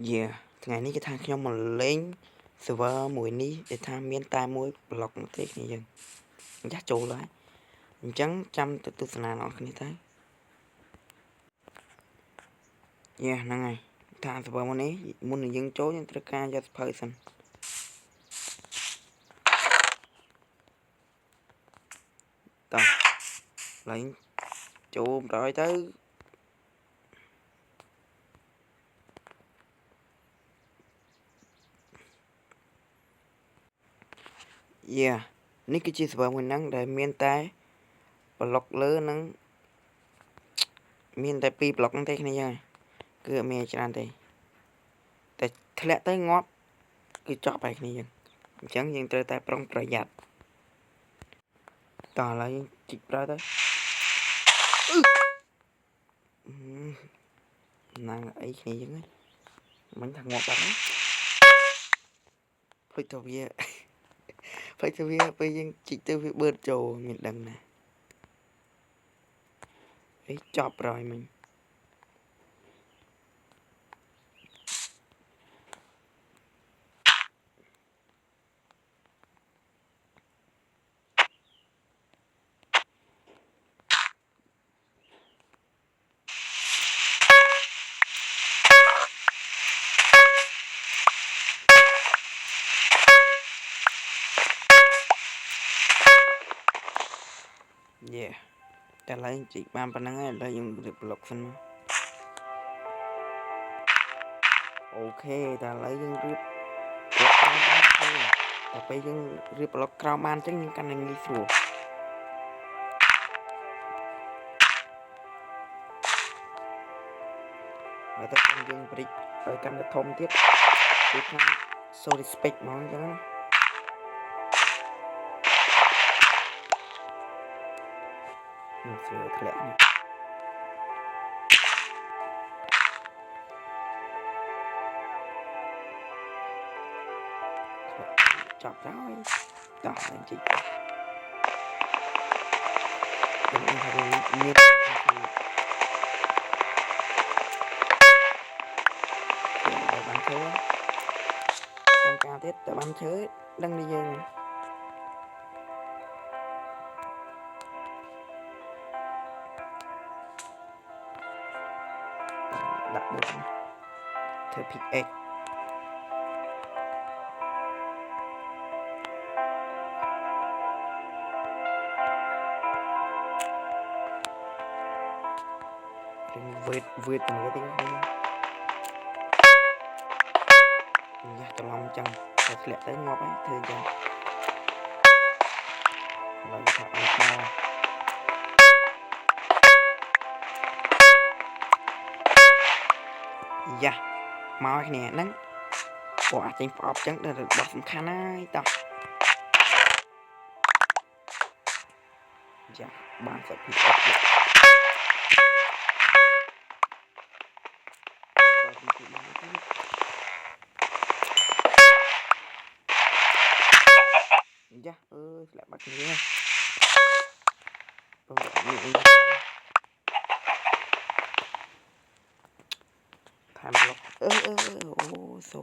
Yeah ថ្ងៃនេះគេថាខ្ញុំមកលេង server មួយនេះដែលថាមានតែមួយ block ទេគ្នាយើងចាស់ចូលហើយអញ្ចឹងចាំទៅទស្សនាអ្នកគ្នាទៅ Yeah ហ្នឹងហើយថា server មួយនេះមុននឹងយើងចូលយើងត្រូវការយកសភៅសិនតោះឡើងចូល100ទៅ Yeah នេះគឺជា server មួយហ្នឹងដែលមានតែ block លើហ្នឹងមានតែ2 block ហ្នឹងទេគ្នាយើងគឺអត់មានច្រើនទេតែធ្លាក់ទៅងាប់គឺចប់ហើយគ្នាយើងអញ្ចឹងយើងត្រូវតែប្រុងប្រយ័ត្នតោះឥឡូវយើងជីកប្រើទៅណាងអីគ្នាយើងមិនថាងាប់បាត់ណាភ្លេចទៅវាពេលយើងជីកទៅវាបឺតចូលមានដឹងណាអីចប់rồi mình yeah តែឡើងជីកបានប៉ុណ្ណឹងហើយឥឡូវយើងរៀប block សិនមកអូខេតែឥឡូវយើងរៀប block ក្រោមបានទេតែពេលយើងរៀប block ក្រោមបានអញ្ចឹងយើងកាន់តែងាយស្រួលហើយទៅយើង break ឲ្យកាន់តែធំទៀតគឺថា so respect ហ្មងអញ្ចឹងណាស្រួលធ្លាក់នេះចប់ហើយតោះឡើងជីកខ្ញុំថាវាមានបានឈើចាំការទៀតតែបានឈើដឹងនេះយើងដាក់បុកធ្វើ pickaxe វេតមើលទីនេះយ៉ាច្រឡំចឹងតែធ្លាក់ទៅងាប់ហើយធ្វើអញ្ចឹងឡើយថាអត់មកយ៉ាមកគ្នាហ្នឹងពួកអាចចេញប្រអប់ចឹងដល់របស់សំខាន់ហើយតោះយ៉ាបានសាច់ពីអប់ទៀតយ៉ាធ្លាក់បាត់គ្នាបងនេះtime block អូ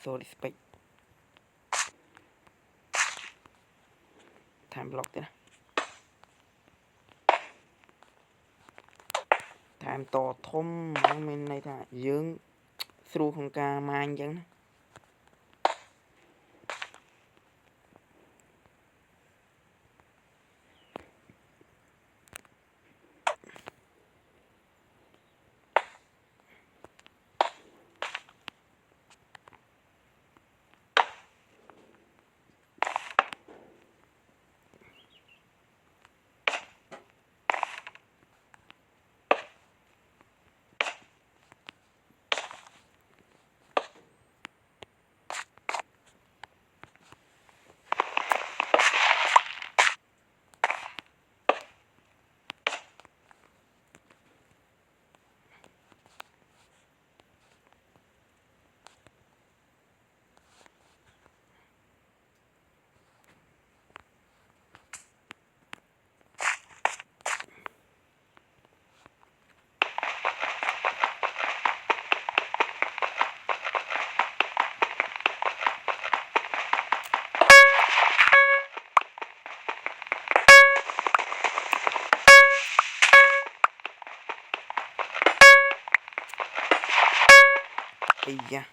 so respect time block ទេណា time តធំហ្នឹងមានន័យថាយើងស្រួលក្នុងការម៉ាញអញ្ចឹងណា Ây da.